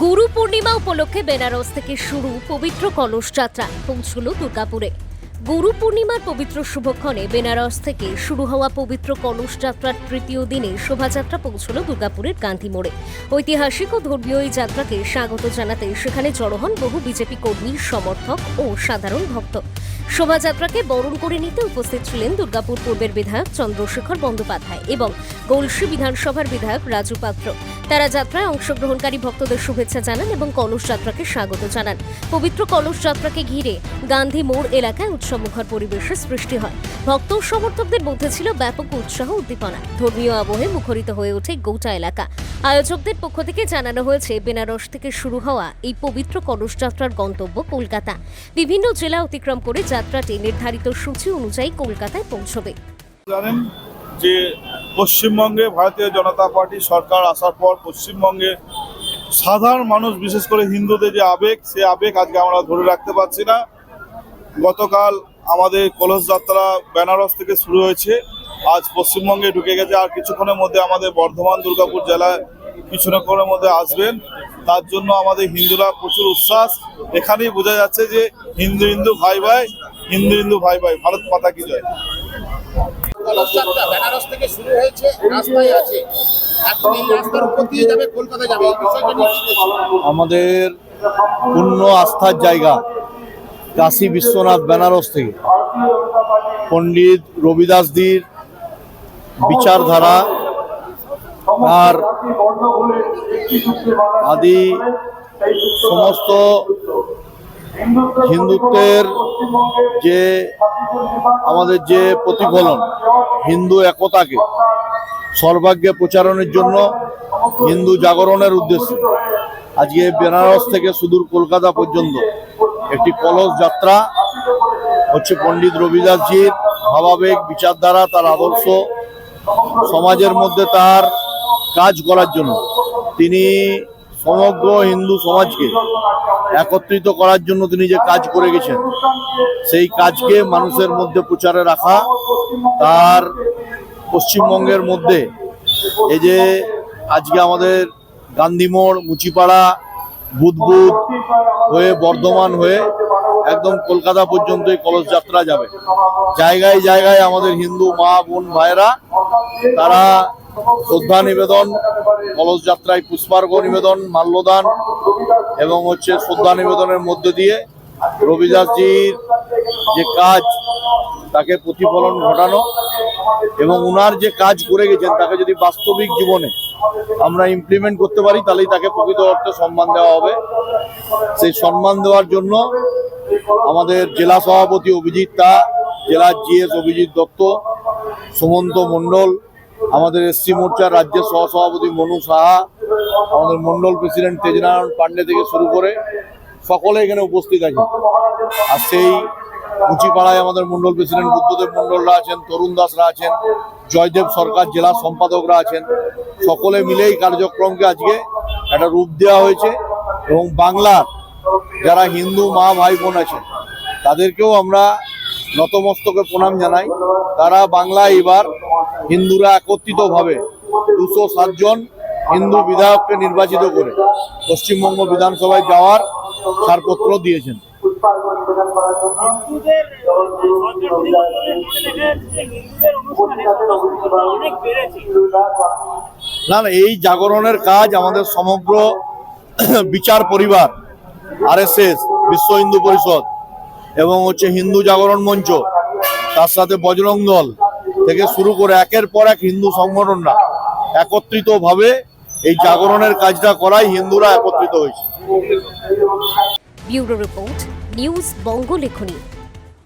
গুরু পূর্ণিমা উপলক্ষে বেনারস থেকে শুরু পবিত্র কলস যাত্রা পৌঁছল দুর্গাপুরে। গুরু পূর্ণিমার পবিত্র শুভক্ষণে বেনারস থেকে শুরু হওয়া পবিত্র কলস যাত্রার তৃতীয় দিনে শোভাযাত্রা পৌঁছল দুর্গাপুরের গান্ধী মোড়ে। ঐতিহাসিক ও ধর্মীয় এই যাত্রাকে স্বাগত জানাতে সেখানে জড়ো হন বহু বিজেপি কর্মী, সমর্থক ও সাধারণ ভক্ত। শোভাযাত্রাকে বরণ করে নিতে উপস্থিত ছিলেন দুর্গাপুর পূর্বের বিধায়ক চন্দ্রশেখর বন্দ্যোপাধ্যায় এবং গৌলসী বিধানসভার বিধায়ক রাজু পাত্র। তারা যাত্রায় অংশগ্রহণকারী ভক্তদের শুভেচ্ছা জানান এবং কলস যাত্রাকে স্বাগত জানান। পবিত্র কলস যাত্রাকে ঘিরে গান্ধী মোড় এলাকায় উৎসবমুখর পরিবেশের সৃষ্টি হয়। ভক্ত ও সমর্থকদের মধ্যে ছিল ব্যাপক উৎসাহ উদ্দীপনা। ধর্মীয় আবহে মুখরিত হয়ে ওঠে গোটা এলাকা। আয়োজকদের পক্ষ থেকে জানানো হয়েছে, বেনারস থেকে শুরু হওয়া এই পবিত্র কলস যাত্রার গন্তব্য কলকাতা। বিভিন্ন জেলা অতিক্রম করে যাত্রাটি নির্ধারিত সূচি অনুযায়ী কলকাতায় পৌঁছবে। জানেন যে পশ্চিমবঙ্গে ভারতীয় জনতা পার্টি সরকার আসার পর পশ্চিমবঙ্গে সাধারণ মানুষ, বিশেষ করে হিন্দুদের যে আবেগ, সে আবেগ আজকে আমরা ধরে রাখতে পারছি না। গতকাল আমাদের কলস যাত্রা বেনারস থেকে শুরু হয়েছে, আজ পশ্চিমবঙ্গে ঢুকে গেছে। আর কিছুক্ষণের মধ্যে আমাদের বর্ধমান, দুর্গাপুর জেলায় কিছুক্ষণের মধ্যে আসবেন। তার জন্য আমাদের হিন্দুরা প্রচুর উচ্ছ্বাস। এখানেই বোঝা যাচ্ছে যে হিন্দু হিন্দু ভাই ভাই, হিন্দু হিন্দু ভাই ভাই, ভারত মাতা কি জয়। কলস যাত্রা বেনারস থেকে শুরু হয়েছে, রাস্তায় আছে, এখন এই রাস্তার উপর দিয়ে যাবে, কলকাতা যাবে। এই বিষয়টা নিয়ে কি বলছেন? আমাদের পূর্ণ আস্থার জায়গা কাশী বিশ্বনাথ বেনারস থেকে পণ্ডিত রবিদাসজির বিচারধারা আর আদি সমস্ত হিন্দুত্বের যে আমাদের যে প্রতিফলন, হিন্দু একতাকে সর্বাগ্যে প্রচারণের জন্য, হিন্দু জাগরণের উদ্দেশ্যে আজকে বেনারস থেকে সুদূর কলকাতা পর্যন্ত একটি কলস যাত্রা হচ্ছে। পণ্ডিত রবিদাসজির ভাবাবেগ, বিচারধারা, তার আদর্শ সমাজের মধ্যে তার কাজ করার জন্য তিনি সমগ্র হিন্দু সমাজকে একত্রিত করার জন্য তিনি যে কাজ করে গেছেন, সেই কাজকে মানুষের মধ্যে প্রচারে রাখা। তার পশ্চিমবঙ্গের মধ্যে এই যে আজকে আমাদের গান্ধী মোড়, মুচিপাড়া, বুদবুদ হয়ে বর্ধমান হয়ে একদম কলকাতা পর্যন্ত এই কলস যাত্রা যাবে। জায়গায় জায়গায় আমাদের হিন্দু মা বোন ভাইয়েরা তারা শ্রদ্ধা নিবেদন, কলস যাত্রায় পুষ্পার্ঘ নিবেদন, মাল্যদান এবং শ্রদ্ধা নিবেদনের মধ্যে দিয়ে রবিদাসজির যে কাজ তাকে প্রতিফলন ঘটানো এবং উনার যে কাজ করে গেছেন তাকে যদি বাস্তবিক জীবনে আমরা ইমপ্লিমেন্ট করতে পারি, তাহলেই তাকে প্রকৃত অর্থে সম্মান দেওয়া হবে। সেই সম্মান দেওয়ার জন্য আমাদের জেলা সভাপতি অভিজিৎ তা, জেলার জিএস অভিজিৎ দত্ত, সুমন্ত মণ্ডল, আমাদের এসসি মোর্চার রাজ্যের সহসভাপতি মনু সাহা, আমাদের মণ্ডল প্রেসিডেন্ট তেজনারায়ণ পান্ডে থেকে শুরু করে সকলে এখানে উপস্থিত আছে। আর সেই মুচিপাড়ায় আমাদের মণ্ডল প্রেসিডেন্ট বুদ্ধদেব মণ্ডলরা আছেন, তরুণ দাসরা আছেন, জয়দেব সরকার জেলা সম্পাদকরা আছেন। সকলে মিলেই কার্যক্রমকে আজকে একটা রূপ দেওয়া হয়েছে এবং বাংলার যারা হিন্দু মা ভাই বোন আছেন তাদেরকেও আমরা নতমস্তকে প্রণাম জানাই। তারা বাংলায় এবার হিন্দুরা একত্রিতভাবে 207 জন হিন্দু বিধায়ককে নির্বাচিত করে পশ্চিমবঙ্গ বিধানসভায় যাওয়ার ছাড়পত্র দিয়েছেন। না, এই জাগরণের কাজ আমাদের সমগ্র বিচার পরিবার, আরএসএস, বিশ্ব হিন্দু পরিষদ এবং হিন্দু জাগরণ মঞ্চ, তার সাথে বজরং দল থেকে শুরু করে একের পর এক হিন্দু সংগঠনরা একত্রিতভাবে এই জাগরণের কাজটা করাই হিন্দুরা একত্রিত হয়েছে। ব্যুরো রিপোর্ট, নিউজ বঙ্গ লেখনী।